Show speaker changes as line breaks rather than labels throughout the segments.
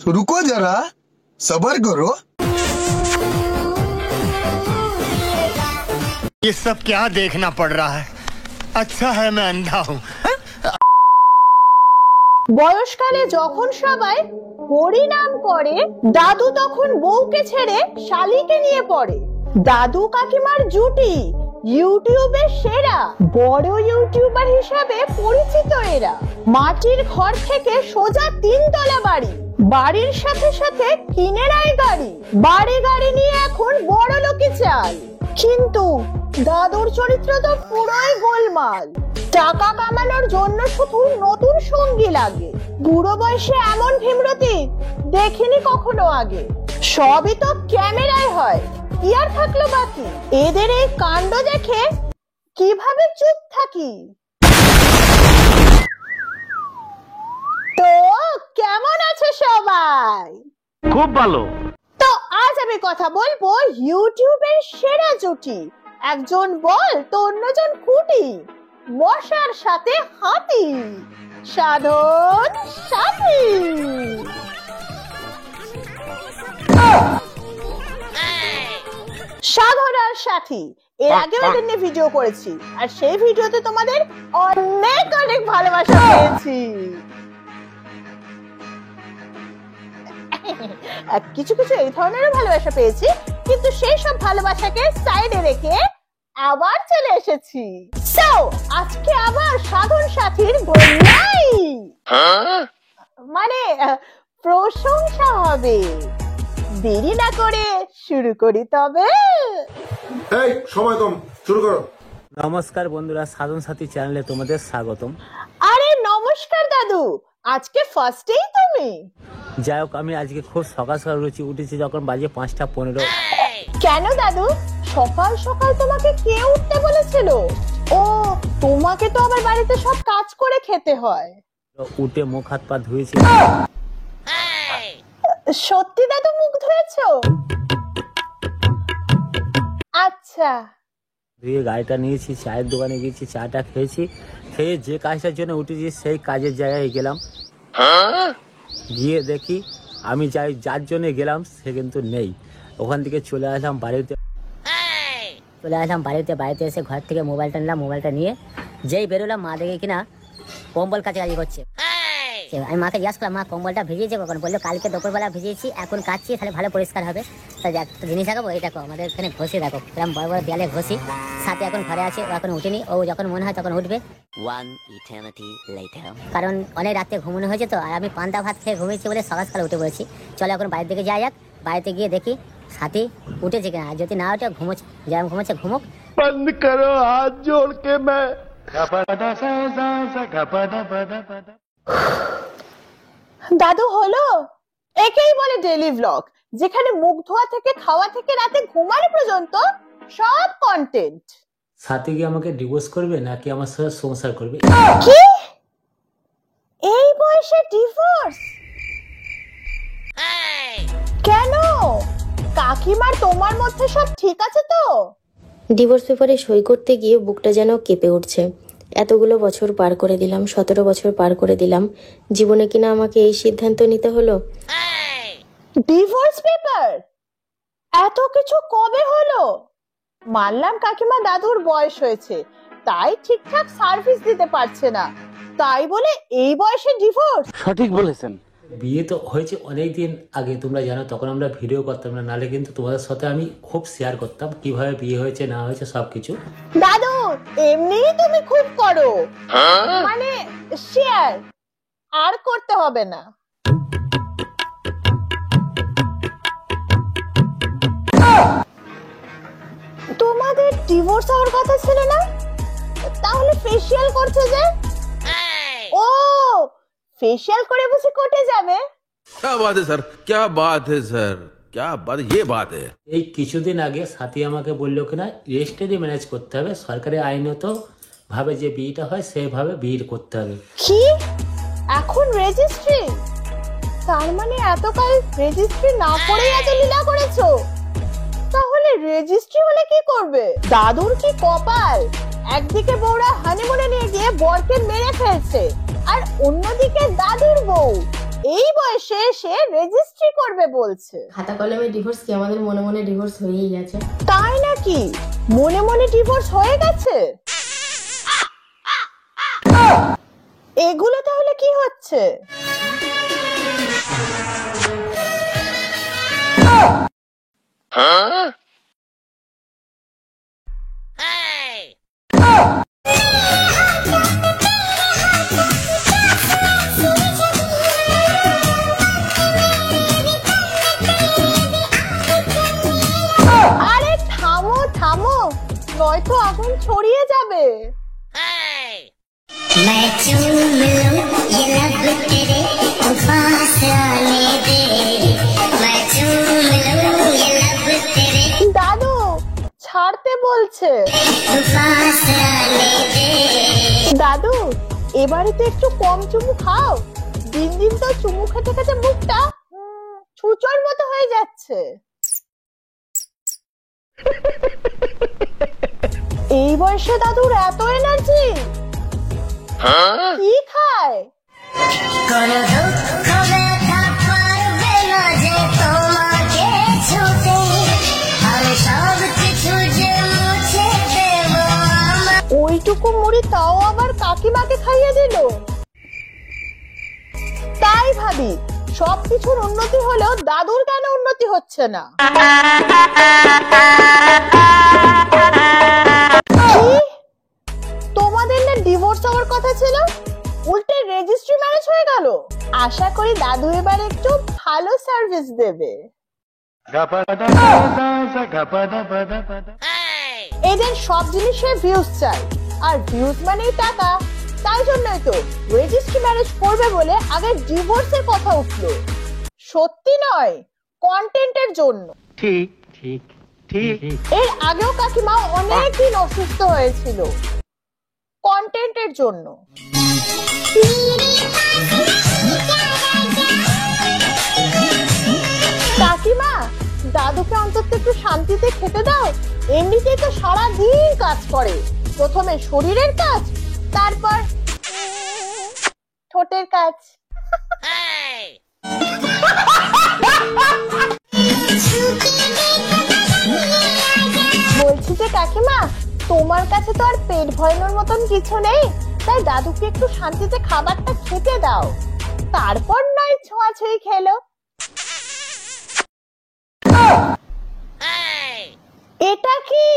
रुको जरा, सब्र करो।
ये सब क्या देखना पड़ रहा है? अच्छा है मैं अंधा हूँ।
বয়সকালে যখন সবাই হরি নাম করে, দাদু তখন বউকে ছেড়ে শালিকে নিয়ে পড়ে। দাদু কাকিমার জুটি ইউটিউবের সেরা, বড় ইউটিউবার হিসাবে পরিচিত এরা। মাটির ঘর থেকে সোজা 3 তলা বাড়ি, বাড়ির সাথে সাথে কিনে নেয় গাড়ি, বাড়ি গাড়ি নিয়ে এখন বড় লোকি চাল। কিন্তু দাদুর চরিত্র তো পুরোই গোলমাল। টাকা কামানোর জন্য শুধু নতুন সঙ্গী লাগে। বুড়ো বয়সে এমন ভীমরতি দেখিনি কখনো আগে। সবই তো ক্যামেরায় হয়, কি আর থাকলো বাকি। এদের এই কাণ্ড দেখে কিভাবে চুপ থাকি। তো কেমন আছে সবাই?
খুব ভালো।
তো আজ আমি কথা বলবো ইউটিউবের সেরা জুটি। একজন বল তো অন্যজন খুঁটি, মশার সাথে হাতি, সাধন সাথী। সাধন আর সাথী এর আগে ওদের নিয়ে ভিডিও করেছি, আর সেই ভিডিওতে তোমাদের অনেক অনেক ভালোবাসা পেয়েছি। কিছু কিছু এই ধরনেরও ভালোবাসা পেয়েছি, কিন্তু সেই সব ভালোবাসাকে সাইডে রেখে আবার চলে এসেছি। সো আজকে আবার সাধন সাথীর বন্যাই, মানে প্রশংসা হবে। দেরি না করে শুরু করি তবে।
এই সময় কম, শুরু করো।
নমস্কার বন্ধুরা, সাধন সাথী চ্যানেলে তোমাদের স্বাগতম।
আরে নমস্কার দাদু, আজকে ফার্স্টেই তুমি?
যাই হোক, আমি আজকে খুব সকাল সকাল উঠেছি যখন বাজে 5:15।
কেন দাদু, সকাল সকাল তোমাকে কে উঠতে বলেছিল? ও, তোমাকে তো আবার বাড়িতে সব কাজ করে খেতে হয়।
উঠে মুখ হাত পা ধুয়েছি।
সত্যি দাদু মুখ ধুয়েছো? আচ্ছা।
ধুয়ে গাড়িটা নিয়েছি, চায়ের দোকানে গিয়েছি, চাটা খেয়েছি। খেয়ে যে কাজটার জন্য উঠেছি সেই কাজের জায়গায় গেলাম। গিয়ে দেখি আমি যার জন্য গেলাম সে কিন্তু নেই। ওখান থেকে চলে আসলাম বাড়িতে। বাড়িতে এসে ঘর থেকে মোবাইলটা নিলাম। মোবাইলটা নিয়ে যেই বেরোলাম, মা দেখে কিনা কম্বল কাছাকাছি করছে। আমি মাকে জিজ্ঞাসা করলাম, মা কম্বলটা ভিজিয়েছে কখন? বললো কালকে দুপুরবেলা ভিজিয়েছি, এখন কাচ্ছি, তাহলে ভালো পরিষ্কার হবে। তাই একটা জিনিস দেখাবো, এই দেখো আমাদের এখানে ঘষি, দেখো এরকম বড় বড় দেয়ালে ঘষি। সাথে এখন ঘরে আছে, ও এখন উঠেনি, ও যখন মনে হয় তখন উঠবে। কারণ অনেক রাতে ঘুমানো হয়েছে তো, আর আমি পান্তা ভাত খেয়ে ঘুমিয়েছি বলে সকাল সকাল উঠে পড়েছি। চলো এখন বাইরের দিকে যাওয়া যাক। বাড়িতে গিয়ে দেখি সাথী উঠেছে কিনা, যদি না ওঠে ঘুমোচ্ছে, যেমন ঘুমোচ্ছে ঘুমুক।
বন্ধ করো হাত জোড় কে मैं।
দাদু হলো, একেই বলে ডেইলি ব্লগ, যেখানে মুখ ধোয়া থেকে খাওয়া থেকে রাতে ঘুমানো পর্যন্ত সব কন্টেন্ট।
সাথী কি আমাকে ডিভোর্স করবে নাকি আমার সাথে সংসার করবে?
কি এই বয়সে ডিভোর্স? কেন কাকিমার তোমার মধ্যে সব ঠিক আছে তো?
ডিভোর্স পেপারে সই করতে গিয়ে বুকটা যেন কেঁপে উঠছে। এতগুলো বছর পার করে দিলাম, 17 বছর পার করে দিলাম, জীবনে কিনা আমাকে এই সিদ্ধান্ত নিতে হলো।
ডিভোর্স পেপার এত কিছু কবে হলো? মানলাম কাকিমা দাদুর বয়স হয়েছে, তাই ঠিকঠাক সার্ভিস দিতে পারছে না, তাই বলে এই বয়সে ডিভোর্স?
সঠিক বলেছেন। বিয়ে তো হয়েছে অনেকদিন আগে, তোমরা জানো, তখন আমরা ভিডিও করতাম না, নালে কিন্তু তোমাদের সাথে আমি খুব শেয়ার করতাম কিভাবে বিয়ে হয়েছে না হয়েছে সবকিছু।
দাদু এমনিই তুমি খুব করো, মানে শেয়ার আর করতে হবে না। তোমাদের ডিভোর্স হওয়ার কথা ছিল না, তাহলে ফেসিয়াল করছে যে? ও, फेशियल করে বসে কোটে যাবে?
क्या बात है सर, क्या बात है सर, क्या बात, ये बात है।
এই কিছুদিন আগে সাথী আমাকে বললো কিনা রেজিস্ট্রি ম্যানেজ করতে হবে, সরকারি আইনত ভাবে যে বিয়েটা হয় সেভাবে বিয়ে করতে হবে।
কি এখন রেজিস্ট্রি? তার মানে এতকাল রেজিস্ট্রি না করেই এত লীলা করেছো? তাহলে রেজিস্ট্রি হলে কি করবে? দাদুর কি কপাল, একদিকে বউরা হানিমুনে নিয়ে গিয়ে বরকে মেরে ফেলছে, আর অন্যদিকে দাদুর বউ এই বয়সে সে রেজিস্ট্রি করবে বলছে।
খাতা কলমে ডিভোর্স কি আমাদের মনে মনে ডিভোর্স হয়েই গেছে?
তাই নাকি? মনে মনে ডিভোর্স হয়ে গেছে? এগুলো তাহলে কি হচ্ছে? আরে থামো থামো, নয়তো আগুন ছড়িয়ে যাবে।
मैं चूम लूं ये लब तेरे पास आने दे मैं चूम लूं ये लब तेरे
দাদু ছাড়তে বলছে।
पास आने दे
দাদু এবারে তো একটু কম চুমু খাও, দিন দিন তো চুমু খেতে খেতে মুখটা ছুঁচোর মতো হয়ে যাচ্ছে। এই বয়সে দাদুর এত এনার্জি? কি খায়?
কোনো দুঃখ ব্যথা পারবে না যে তোমাকে ছুতে আমি সব কিছু যে মুছে দেব আমার
ওইটুকু মুড়ি তাও আবার কাকিমাকে খাইয়ে দিল। তাই ভাবি সবকিছুর উন্নতি হলেও দাদুর কেন উন্নতি হচ্ছে না? কি? তোমাদের না ডিভোর্স হওয়ার কথা ছিল, উল্টে রেজিস্ট্রি ম্যারেজ হয়ে গেল। আশা করি দাদু এবার একটু ভালো সার্ভিস দেবে। এদের সব জিনিসে ভিউজ চাই, আর ভিউজ মানেই টাকা। তাই জন্যই তো রেজিস্ট্রি ম্যারেজ করবে বলে আগে ডিভোর্সের কথা উঠলো। সত্যি নয়, কন্টেন্টের জন্য।
ठीक ठीक ठीक
এর আগেও কাকিমা অনেকদিন অসুস্থ হয়েছিল কন্টেন্টের জন্য। কাকিমা দাদুকে অন্তত একটু শান্তিতে খেতে দাও, এমনিতেই তো সারাদিন কাজ করে। প্রথমে শরীরের কাজ, তারপর ঠোঁটের কাজ। বলছি যে কাকিমা তোমার কাছে তো আর পেট ভরানোর মতন কিছু নেই, তাই দাদুকে একটু শান্তিতে খাবারটা খেতে দাও, তারপর নয় ছোঁয়াছুঁই খেলো। এটা কি?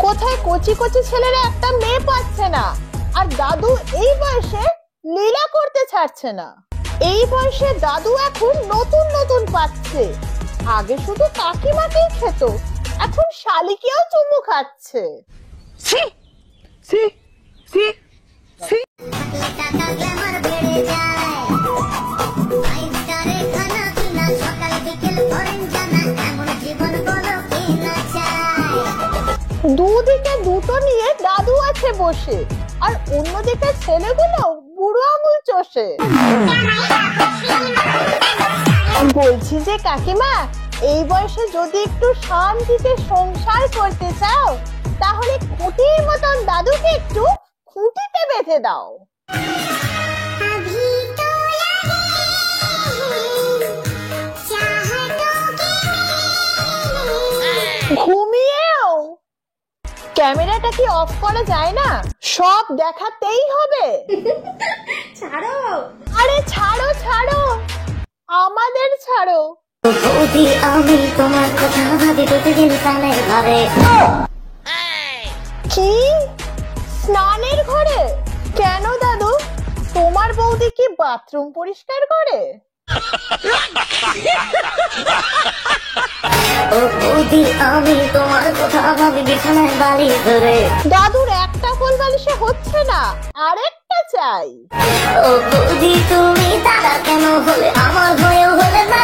কোথায় কচি কচি ছেলেরা একটা মেয়ে পাচ্ছে না, আর দাদু এই বয়সে লীলা করতে ছাড়ছে না। এই বয়সে দাদু এখন নতুন নতুন পাচ্ছে। আগে শুধু কাকিমাকেই খেত, এখন শালিকেও চুমু খাচ্ছে।
টাকা গ্ল্যামার বেড়ে যায় ফাইভ স্টারে খানা পিনা সকাল বিকেল করেন জানা এমন জীবন বলো কি না চাই
দুদিকে দুটো নিয়ে দাদু আছে বসে, আর অন্যদিকে ছেলেগুলো বুড়ো আঙুল চষে। বলছি যে কাকিমা এই বয়সে যদি একটু শান্তিতে সংসার করতে চাও, তাহলে খুঁটির মতন দাদুকে একটু খুঁটিতে বেঁধে দাও।
अभी तो लगे चाहतों
ঘুমিয়েও ক্যামেরাটা কি অফ করা যায় না? সব দেখাতেই হবে।
ছাড়ো।
আরে ছাড়ো ছাড়ো, আমাদের ছাড়ো।
বৌদি আমি তোমার কথা ভাবি প্রতিদিন প্রাণে ভাবে
কি স্নানের ঘরে? কেন দাদু, তোমার বৌদি কি বাথরুম পরিষ্কার করে?
ও বৌদি আমি তোমার কথা ভাবি বিছানায় বালি ধরে
দাদুর একটা কোল বালিশে হচ্ছে না, আরেকটা চাই।
ও বৌদি তুমি দাদা কেন হলে আমার হয়েও হলে না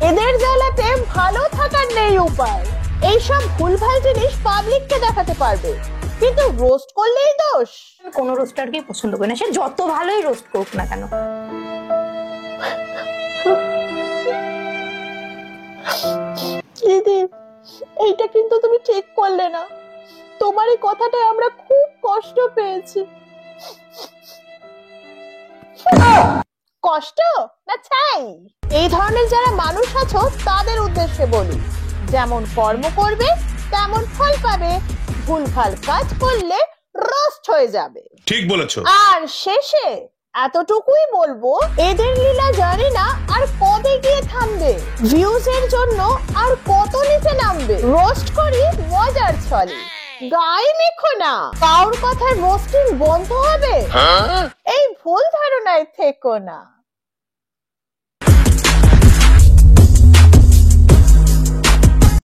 এদের জ্বালাতে ভালো থাকার নেই উপায়। এইসব ভুলভাল জিনিস পাবলিককে দেখাতে পারবে, কিন্তু রোস্ট করলেই দোষ।
কোনো রোস্টারকে পছন্দ করি না, সে যত ভালোই রোস্ট করুক না কেন।
দিদি, এইটা কিন্তু তুমি ঠিক করলে না। তোমার এই কথাটায় আমরা খুব কষ্ট পেয়েছি। কষ্ট না ছাই? এই ধরনের যারা মানুষ আছো তাদের উদ্দেশ্যে বলি, যেমন কর্ম করবে তেমন ফল পাবে, ভুলভাল কাজ করলে রোস্ট হয়ে যাবে।
ঠিক বলেছো।
আর শেষে এতটুকুই বলবো, এদের লীলা জানি না আর কবে গিয়ে থামবে, ভিউজ এর জন্য আর কত নিচে নামবে। রোস্ট করি মজার ছলে, গায়ে মেখো না, কারোর কথায় রোস্টিং বন্ধ হবে এই ভুল ধারণায় থেকো না।